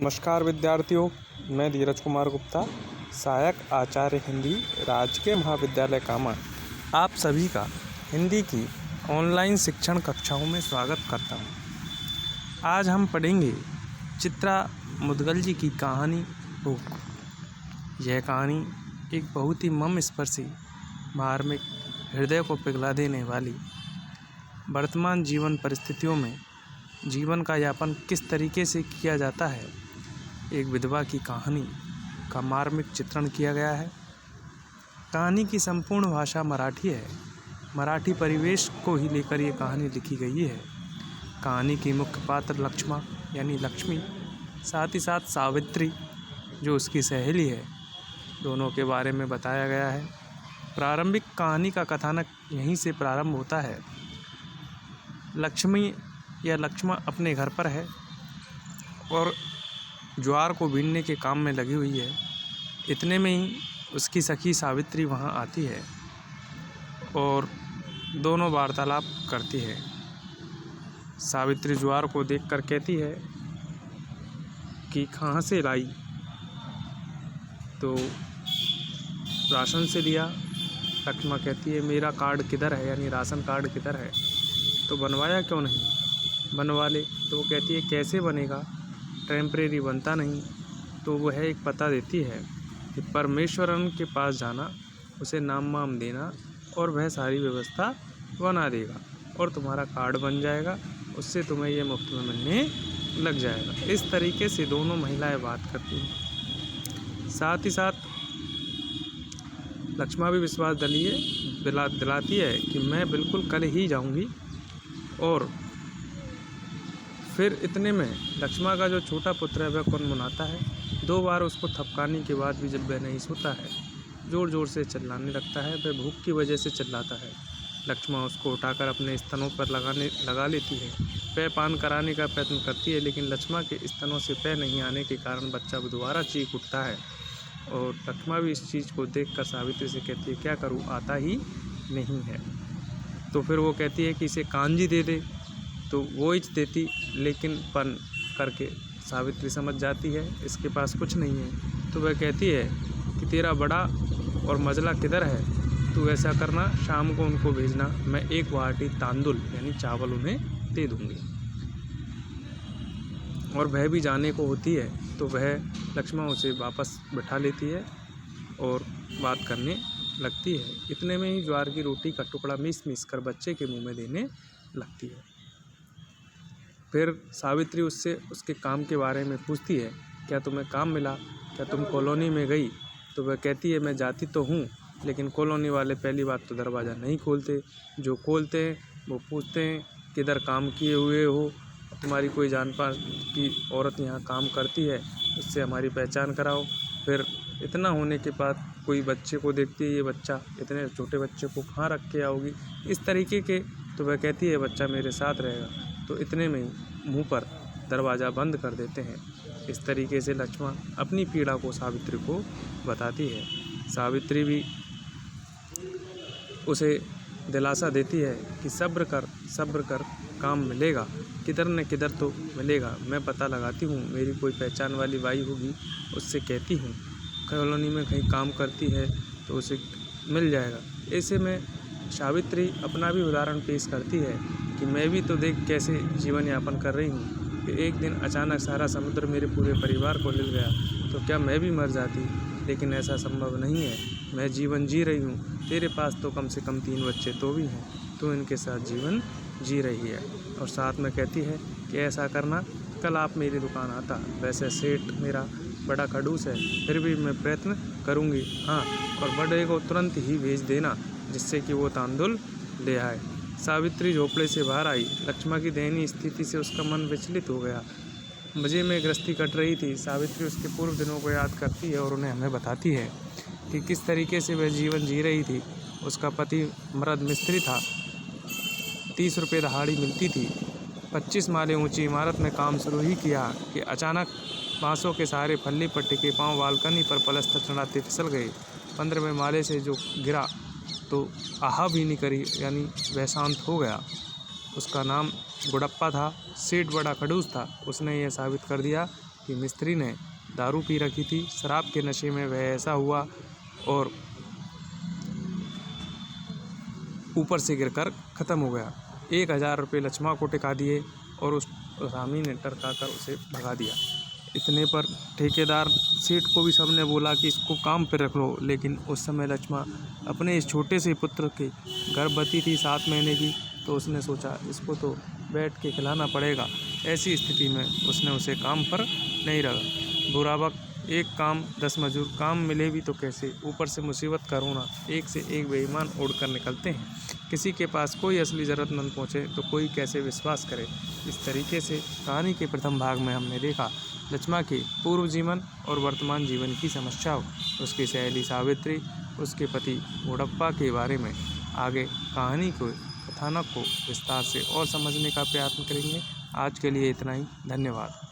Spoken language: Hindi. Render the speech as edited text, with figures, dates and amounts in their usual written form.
नमस्कार विद्यार्थियों, मैं धीरज कुमार गुप्ता, सहायक आचार्य हिंदी, राजकीय महाविद्यालय कामा, आप सभी का हिंदी की ऑनलाइन शिक्षण कक्षाओं में स्वागत करता हूं। आज हम पढ़ेंगे चित्रा मुदगल जी की कहानी भूख। यह कहानी एक बहुत ही मर्मस्पर्शी, मार्मिक, हृदय को पिघला देने वाली, वर्तमान जीवन परिस्थितियों में जीवन का यापन किस तरीके से किया जाता है, एक विधवा की कहानी का मार्मिक चित्रण किया गया है। कहानी की संपूर्ण भाषा मराठी है। मराठी परिवेश को ही लेकर ये कहानी लिखी गई है। कहानी की मुख्य पात्र लक्ष्मा यानी लक्ष्मी, साथ ही साथ सावित्री जो उसकी सहेली है, दोनों के बारे में बताया गया है। प्रारंभिक कहानी का कथानक यहीं से प्रारंभ होता है। लक्ष्मी या लक्ष्मा अपने घर पर है और ज्वार को बीनने के काम में लगी हुई है। इतने में ही उसकी सखी सावित्री वहां आती है और दोनों वार्तालाप करती है। सावित्री ज्वार को देखकर कहती है कि कहाँ से लाई, तो राशन से लिया। लक्ष्मा कहती है मेरा कार्ड किधर है, यानी राशन कार्ड किधर है, तो बनवाया क्यों नहीं, बनवा ले। तो वो कहती है कैसे बनेगा, टेम्परेरी बनता नहीं। तो वह एक पता देती है कि परमेश्वरन के पास जाना, उसे नाम वाम देना और वह सारी व्यवस्था बना देगा और तुम्हारा कार्ड बन जाएगा, उससे तुम्हें ये मुफ्त में मिलने लग जाएगा। इस तरीके से दोनों महिलाएं बात करती हैं। साथ ही साथ लक्ष्मा भी विश्वास दिलाती है कि मैं बिल्कुल कल ही जाऊंगी। और फिर इतने में लक्ष्मा का जो छोटा पुत्र है वह कुनमुनाता है। 2 बार उसको थपकाने के बाद भी जब वह नहीं सोता है, ज़ोर ज़ोर से चिल्लाने लगता है। वह भूख की वजह से चिल्लाता है। लक्ष्मा उसको उठाकर अपने स्तनों पर लगा लेती है। पेय पान कराने का प्रयत्न करती है, लेकिन लक्ष्मा के स्तनों से पेय नहीं आने के कारण बच्चा दोबारा चीख उठता है। और लक्ष्मा भी इस चीज़ को देखकर सावित्री से कहती है क्या करूँ, आता ही नहीं है। तो फिर वो कहती है कि इसे कांजी दे दे, तो वो ही देती, लेकिन पन करके सावित्री समझ जाती है इसके पास कुछ नहीं है। तो वह कहती है कि तेरा बड़ा और मजला किधर है, तू ऐसा करना, शाम को उनको भेजना, मैं 1 वाटी तांदुल यानी चावल उन्हें दे दूँगी। और वह भी जाने को होती है, तो वह लक्ष्मा उसे वापस बिठा लेती है और बात करने लगती है। इतने में ही ज्वार की रोटी का टुकड़ा मीस कर बच्चे के मुंह में देने लगती है। फिर सावित्री उससे उसके काम के बारे में पूछती है, क्या तुम्हें काम मिला, क्या तुम कॉलोनी में गई। तो वह कहती है मैं जाती तो हूँ, लेकिन कॉलोनी वाले पहली बात तो दरवाज़ा नहीं खोलते, जो खोलते हैं वो पूछते हैं किधर काम किए हुए हो, तुम्हारी कोई जान पहचान की औरत यहाँ काम करती है, उससे हमारी पहचान कराओ। फिर इतना होने के बाद कोई बच्चे को देखती है, ये बच्चा, इतने छोटे बच्चे को कहाँ रख के आओगी, इस तरीके के। तो वह कहती है बच्चा मेरे साथ रहेगा। तो इतने में ही मुंह पर दरवाज़ा बंद कर देते हैं। इस तरीके से लक्ष्मा अपनी पीड़ा को सावित्री को बताती है। सावित्री भी उसे दिलासा देती है कि सब्र कर, काम मिलेगा, किधर न किधर तो मिलेगा। मैं पता लगाती हूँ, मेरी कोई पहचान वाली बाई होगी, उससे कहती हूँ, कॉलोनी में कहीं काम करती है तो उसे मिल जाएगा। ऐसे में सावित्री अपना भी उदाहरण पेश करती है कि मैं भी तो देख कैसे जीवन यापन कर रही हूँ कि एक दिन अचानक सारा समुद्र मेरे पूरे परिवार को ले गया, तो क्या मैं भी मर जाती, लेकिन ऐसा संभव नहीं है। मैं जीवन जी रही हूँ, तेरे पास तो कम से कम 3 बच्चे तो भी हैं, तो इनके साथ जीवन जी रही है। और साथ में कहती है कि ऐसा करना, कल आप मेरी दुकान आता, वैसे सेठ मेरा बड़ा खड़ूस है, फिर भी मैं प्रयत्न करूँगी। हाँ, और बड़े को तुरंत ही भेज देना जिससे कि वो तांदुल ले आए। सावित्री झोपड़े से बाहर आई। लक्ष्मा की दयनीय स्थिति से उसका मन विचलित हो गया। मज़े में गृहस्थी कट रही थी। सावित्री उसके पूर्व दिनों को याद करती है और उन्हें हमें बताती है कि किस तरीके से वह जीवन जी रही थी। उसका पति मर्द मिस्त्री था, 30 रुपये दहाड़ी मिलती थी। 25 माले ऊंची इमारत में काम शुरू ही किया कि अचानक बांसों के सहारे फल्ली पर टिके पांव बालकनी पर पलस्तर चढ़ाते फिसल गए। 15वें माले से जो गिरा तो आहा भी नहीं करी, यानी वह शांत हो गया। उसका नाम गुड़प्पा था। सेठ बड़ा खड़ूस था। उसने यह साबित कर दिया कि कि मिस्त्री ने दारू पी रखी थी। शराब के नशे में वह ऐसा हुआ और ऊपर से गिरकर ख़त्म हो गया। 1000 रुपये लक्ष्मा को टिका दिए और उस रामी ने टरका कर उसे भगा दिया। इतने पर ठेकेदार सेठ को भी सबने बोला कि इसको काम पर रख लो, लेकिन उस समय लक्ष्मा अपने इस छोटे से पुत्र के गर्भवती थी 7 महीने की, तो उसने सोचा इसको तो बैठ के खिलाना पड़ेगा। ऐसी स्थिति में उसने उसे काम पर नहीं रखा। बुरा वक्त, एक काम 10 मजदूर, काम मिले भी तो कैसे, ऊपर से मुसीबत करोना, एक से एक बेईमान उड़ कर निकलते हैं। किसी के पास कोई असली ज़रूरतमंद पहुँचे तो कोई कैसे विश्वास करे। इस तरीके से कहानी के प्रथम भाग में हमने देखा लक्ष्मा के पूर्व जीवन और वर्तमान जीवन की समस्याओं, उसकी सहेली सावित्री, उसके पति घोड़प्पा के बारे में। आगे कहानी को, कथानक को विस्तार से और समझने का प्रयत्न करेंगे। आज के लिए इतना ही। धन्यवाद।